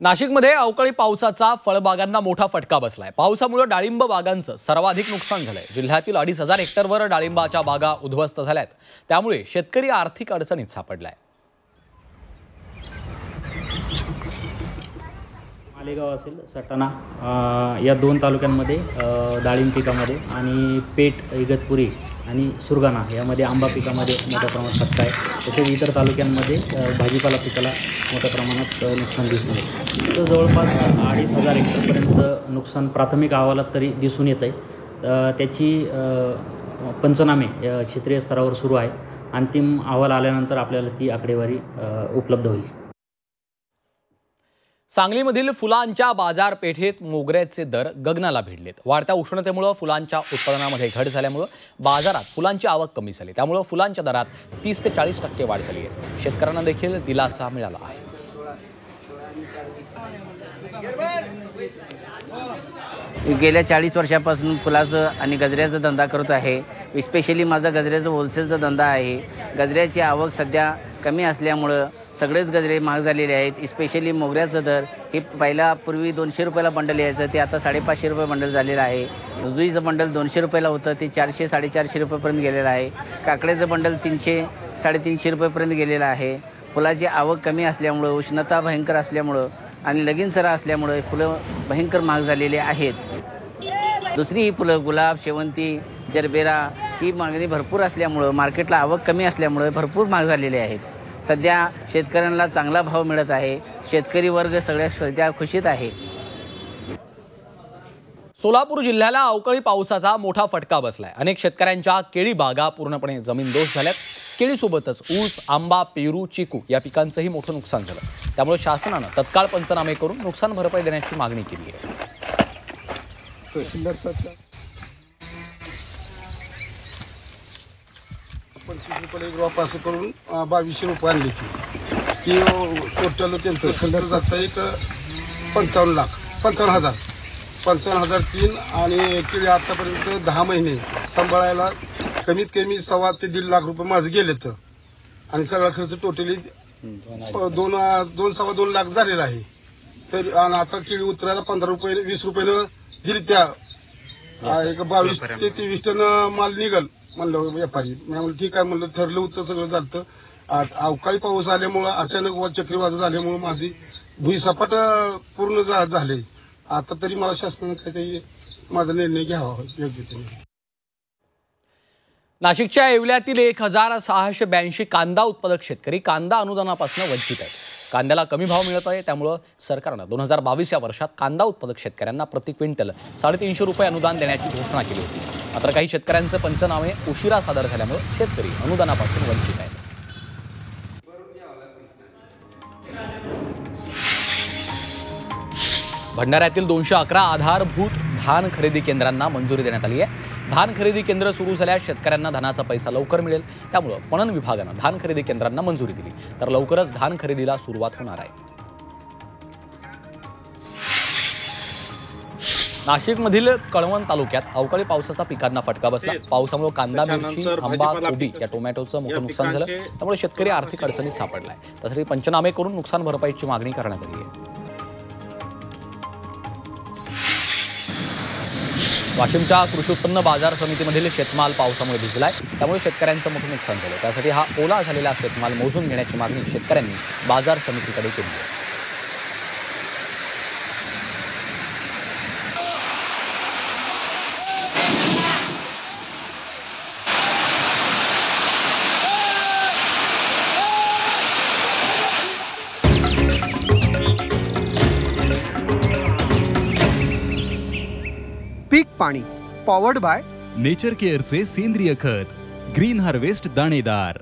नाशिकमध्ये अवकाळी पावसाचा फळबागांना मोठा फटका बसलाय। पावसामुळे डाळिंब बागांचं सर्वाधिक नुकसान झालंय। जिल्ह्यातील 2,500 हेक्टरवर डाळिंबाच्या बागा उद्ध्वस्त झाल्यात। त्यामुळे शेतकरी आर्थिक अडचणीत सापडलाय। मालेगाव असेल, सटाणा या दोन तालुक्यांमध्ये डाळिंब पिकामध्ये आणि पेठ, इगतपुरी आणि सुरगाणा यामध्ये आंबा पिकामध्ये मोठ्या प्रमाणात फटका आहे। तसेच इतर तालुक्यांमध्ये भाजीपाला पिकाला मोठ्या प्रमाणात नुकसान दिसून येते। तर जवळपास 2,500 हेक्टरपर्यंत नुकसान प्राथमिक अहवालात तरी दिसून येत आहे। त्याची पंचनामे क्षेत्रीय स्तरावर सुरू आहे। अंतिम अहवाल आल्यानंतर आपल्याला ती आकडेवारी उपलब्ध होईल। सांगलीमधील फुलांच्या बाजारपेठेत मोगऱ्याचे दर गगनाला भिडलेत। वाढत्या उष्णतेमुळे फुलांच्या उत्पादनामध्ये घट झाल्यामुळे बाजारात फुलांची आवक कमी झाली। त्यामुळे फुलांच्या दरात 30 ते 40% वाढ झाली आहे। शेतकऱ्यांना देखील दिलासा मिळाला आहे। गेल्या 40 वर्षापासून फुलाचं आणि गजऱ्याचा धंदा करत आहे। स्पेशली माझा गजऱ्याचा होलसेलचा धंदा आहे। गजऱ्याची आवक सध्या कमी असल्यामुळे सगळेच गजरे महाग झालेले आहेत। स्पेशली मोगऱ्याचं दर हे पहिला पूर्वी 200 रुपयाला बंडल यायचं, ते आता 550 रुपये बंडल झालेलं आहे। जुईचं बंडल 200 रुपयाला होतं, ते 400-450 रुपयेपर्यंत गेलेलं आहे। काकड्याचं बंडल 300-350 रुपयेपर्यंत गेलेलं आहे। फुलाची आवक कमी असल्यामुळं, उष्णता भयंकर असल्यामुळं आणि लगीन सरा असल्यामुळे फुलं भयंकर महाग झालेले आहेत। दुसरी ही फुलं गुलाब, शेवंती, जरबेरा ही मागणी भरपूर असल्यामुळं, मार्केटला आवक कमी असल्यामुळे भरपूर महाग झालेले आहेत। सध्या शेतकऱ्यांना चांगला भाव मिळत आहे। शेतकरी वर्ग सध्या खुशीत आहे। सोलापूर जिल्ह्याला अवकाळी पावसाचा मोठा फटका बसलाय। अनेक शेतकऱ्यांच्या केळी बागा पूर्णपणे जमीनदोस्त झाल्यात। केळीसोबतच ऊस, आंबा, पेरू, चिकू या पिकांचंही मोठं नुकसान झालं। त्यामुळे शासनानं तत्काळ पंचनामे करून नुकसान भरपाई देण्याची मागणी केली आहे। 25 रुपये एक रोप असं करून 2200 रुपये आणली ती टोटल त्यांचं खंडर जातं एक 55,000 आणि केळी आतापर्यंत 10 महिने सांभाळायला कमीत कमी 1.25 ते 1.5 लाख रुपये माझे गेले तर, आणि सगळा खर्च टोटली 2.25 लाख झालेला आहे। तर आणि आता केळी उतरायला 15 रुपये 20 रुपये दिली, त्या एक 22 ते 23 टन माल निघल म्हणलं व्यापारी। म्हणलं ठीक आहे, म्हणलं ठरलं होतं, सगळं झालं। अवकाळी पाऊस आल्यामुळं, अचानक चक्रीवादळ झाल्यामुळे माझी भुईसपाट पूर्ण झाले। आता तरी मला शासनाने काहीतरी माझा निर्णय घ्यावा योग्य। नाशिकच्या येवल्यातील 1,682 कांदा उत्पादक शेतकरी कांदा अनुदानापासून वंचित आहेत। कांद्याला कमी भाव मिळत आहे। त्यामुळे सरकारनं 2022 या वर्षात कांदा उत्पादक शेतकऱ्यांना प्रति क्विंटल 350 रुपये अनुदान देण्याची घोषणा केली होती। मात्र काही शेतकऱ्यांचे पंचनामे उशिरा सादर झाल्यामुळे शेतकरी अनुदानापासून वंचित आहेत। भंडाऱ्यातील 211 आधारभूत धान खरेदी केंद्रांना मंजुरी देण्यात आली आहे। धान खरेदी केंद्र सुरू झाल्यास शेतकऱ्यांना धानाचा पैसा लवकर मिळेल। त्यामुळे पणन विभागानं धान खरेदी केंद्रांना मंजुरी दिली, तर लवकरच धान खरेदीला सुरुवात होणार आहे। नाशिकमधील कळवण तालुक्यात अवकाळी पावसाचा पिकांना फटका बसला। पावसामुळे कांदा, मिरची, आंबा, कोबी या टोमॅटोचं मोठं नुकसान झालं। त्यामुळे शेतकरी आर्थिक अडचणीत सापडलाय। त्यासाठी पंचनामे करून नुकसान भरपाईची मागणी करण्यात आली आहे। वाशिमच्या कृषी उत्पन्न बाजार समितीमधील शेतमाल पावसामुळे भिजलाय। त्यामुळे शेतकऱ्यांचं मोठं नुकसान झालं। त्यासाठी हा ओला झालेला शेतमाल मोजून घेण्याची मागणी शेतकऱ्यांनी बाजार समितीकडे केली आहे। पीक पाणी पॉवर्ड बाय नेचर केअरचे सेंद्रिय खत ग्रीन हार्वेस्ट दाणेदार।